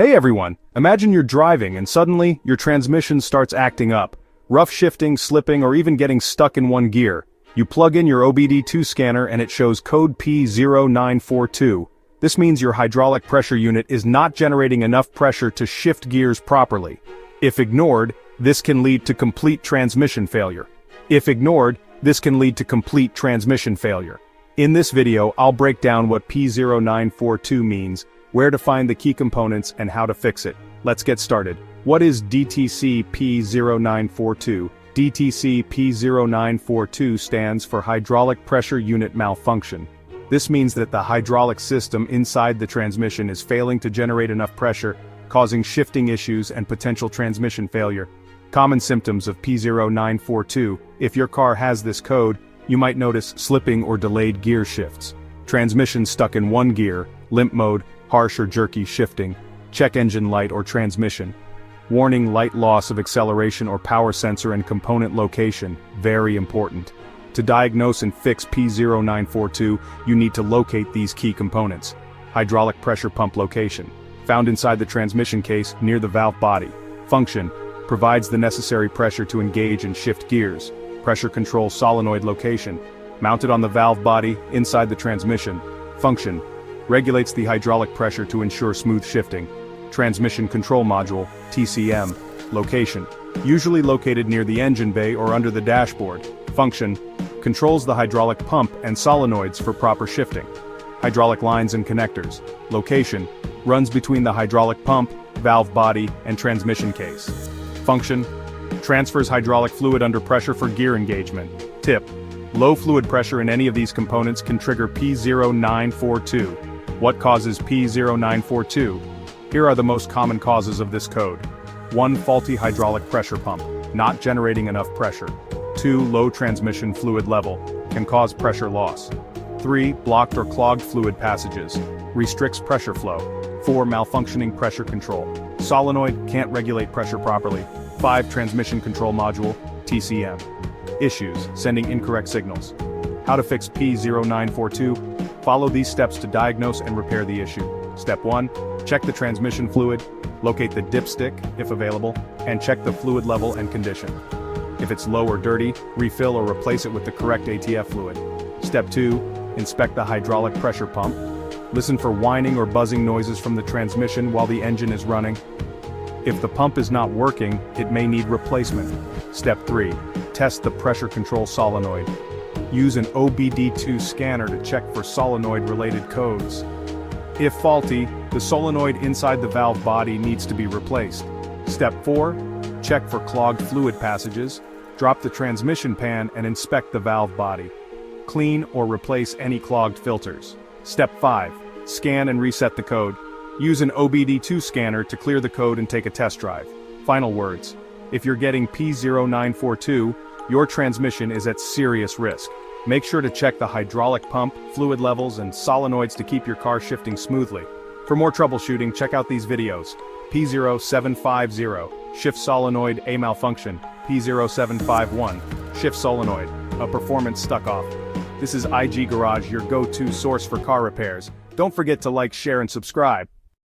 Hey everyone, imagine you're driving and suddenly your transmission starts acting up. Rough shifting, slipping, or even getting stuck in one gear. You plug in your OBD-II scanner and it shows code P0942. This means your hydraulic pressure unit is not generating enough pressure to shift gears properly. If ignored, this can lead to complete transmission failure. In this video, I'll break down what P0942 means, where to find the key components, and how to fix it. Let's get started. What is DTC P0942? DTC P0942 stands for Hydraulic Pressure Unit Malfunction. This means that the hydraulic system inside the transmission is failing to generate enough pressure, causing shifting issues and potential transmission failure. Common symptoms of P0942: if your car has this code, you might notice slipping or delayed gear shifts, transmission stuck in one gear, limp mode, harsh or jerky shifting, check engine light or transmission. Warning: light loss of acceleration or power sensor and component location, very important. To diagnose and fix P0942, you need to locate these key components. Hydraulic pressure pump location, found inside the transmission case near the valve body. Function: provides the necessary pressure to engage and shift gears. Pressure control solenoid location, mounted on the valve body inside the transmission. Function: regulates the hydraulic pressure to ensure smooth shifting. Transmission control module, TCM, location, usually located near the engine bay or under the dashboard. Function: controls the hydraulic pump and solenoids for proper shifting. Hydraulic lines and connectors, location, runs between the hydraulic pump, valve body, and transmission case. Function: transfers hydraulic fluid under pressure for gear engagement. Tip: low fluid pressure in any of these components can trigger P0942. What causes P0942? Here are the most common causes of this code. 1. Faulty hydraulic pressure pump, not generating enough pressure. 2. Low transmission fluid level, can cause pressure loss. 3. Blocked or clogged fluid passages, restricts pressure flow. 4. Malfunctioning pressure control, solenoid can't regulate pressure properly. 5. Transmission control module, TCM. Issues: sending incorrect signals. How to fix P0942? Follow these steps to diagnose and repair the issue. Step 1. Check the transmission fluid, locate the dipstick, if available, and check the fluid level and condition. If it's low or dirty, refill or replace it with the correct ATF fluid. Step 2. Inspect the hydraulic pressure pump. Listen for whining or buzzing noises from the transmission while the engine is running. If the pump is not working, it may need replacement. Step 3. Test the pressure control solenoid. Use an OBD-II scanner to check for solenoid-related codes. If faulty, the solenoid inside the valve body needs to be replaced. Step 4. Check for clogged fluid passages. Drop the transmission pan and inspect the valve body. Clean or replace any clogged filters. Step 5. Scan and reset the code. Use an OBD-II scanner to clear the code and take a test drive. Final words: if you're getting P0942, your transmission is at serious risk. Make sure to check the hydraulic pump, fluid levels, and solenoids to keep your car shifting smoothly. For more troubleshooting, check out these videos. P0750, shift solenoid A malfunction. P0751, shift solenoid, a performance stuck off. This is IG Garage, your go-to source for car repairs. Don't forget to like, share, and subscribe.